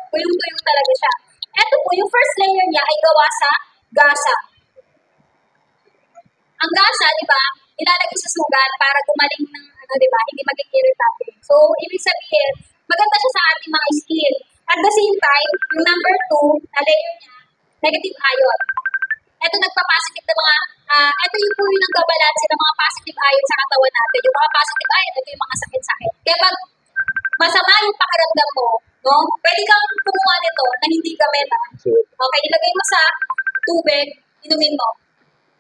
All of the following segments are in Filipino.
Tuyong-tuyo talaga siya. Ito po, yung first layer niya ay gawa sa gasa. Ang gasa, di ba, ilalagay sa sugat para gumaling ng, di ba, hindi maging irritable. So, ibig sabihin, maganda siya sa ating mga skin. At the same time, yung number 2, na layer niya, negative ion. Ito nagpa-positive na mga, ito yung po yung nagbabalanse ng mga positive ion sa katawan natin. Yung mga positive ion, ito yung mga sakit-sakit. Kaya pag masama yung pakiramdam mo, no, pwede kang kumuha nito na hindi gamit. Okay, ilagay mo sa tubig, inumin mo.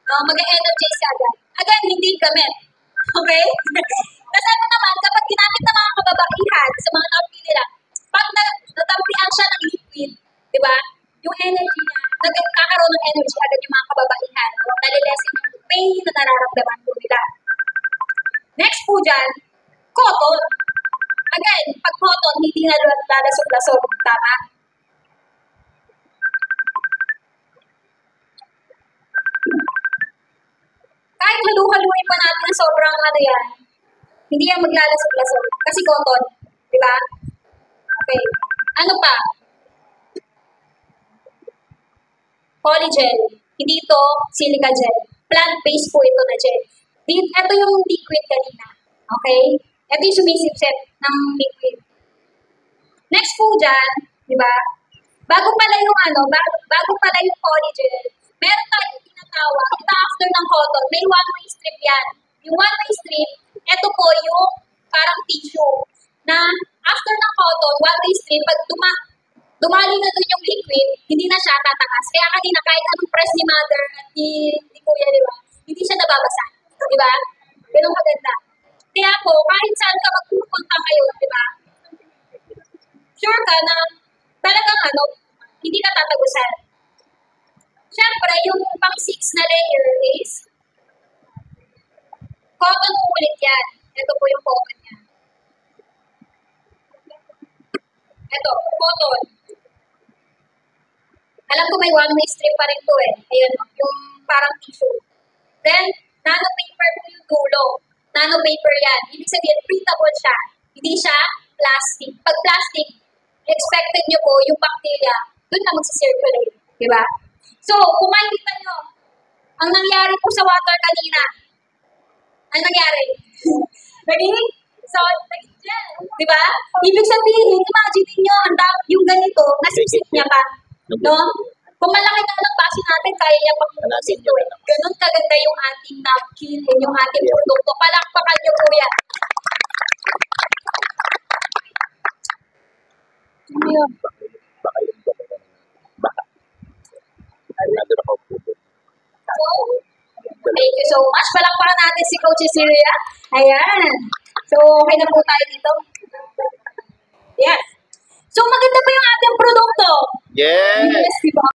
Mag-energize ka agad. Again, hindi gamit. Okay? Kasi ano naman, kapag ginamit ng mga kababaihan sa mga napili nila, pag natampihan siya ng liquid, di ba? Yung energy niya, nagkakaroon ng energy agad yung mga kababaihan. Nalilesin yung pain na nararamdaman po nila. Next po dyan, cotton. Again, pag cotton, hindi na lalasog-lasog. Tama? Kahit halu-haluin pa natin na sobrang ano yan, hindi yan maglalasog-lasog. Kasi cotton. Di ba? Okay. Ano pa? Polygel. Hindi ito silica gel. Plant-based po ito na gel. Ito yung liquid kanina. Okay? Ito yung sumisipsip ng liquid. Next po dyan, di ba? Bago pala yung polygel, meron tayong tinatawag, ito after ng cotton, may one-way strip yan. Yung one-way strip, ito po yung parang tissue na after ng cotton, one-way strip, pag dumali na dun yung liquid, hindi na siya tatakas. Kaya kanina, kahit anong press ni mother at ni kuya, di ba? Hindi siya nababasa. Di ba? Ganun maganda. Kaya po, kahit saan ka magpupunta ngayon, di ba? Sure ka na talagang hindi ka tatagusan. Siyempre, yung pang-6 na layer is cotton po ulit yan. Ito po yung cotton niya. Ito, cotton. Alam ko may one-way strip pa rin to eh. Ayan, yung parang tissue. Then, nanopaper po yung dulo. Nanopaper yan. Ibig sabihin, breathable siya. Hindi siya plastic. Pag plastic, expected nyo po yung bacteria, doon na magsisirculate. Diba? So, kung makikita nyo, ang nangyari po sa water kanina, ang nangyari? Naging gel. Diba? Ibig sabihin, imagine nyo, yung ganito, nasisip niya pa. No? Kung malaki na ng base natin, kaya niya pang ito eh. Ganun kaganda yung ating napkin, yung ating produkto. Palakpakan nyo po yan. Ano yun? Thank you so much. Palakpakan natin si Coach Cecilia. Ayan. So, okay na po tayo dito. Yes. So, maganda ba yung ating produkto? Yes! Yes, diba?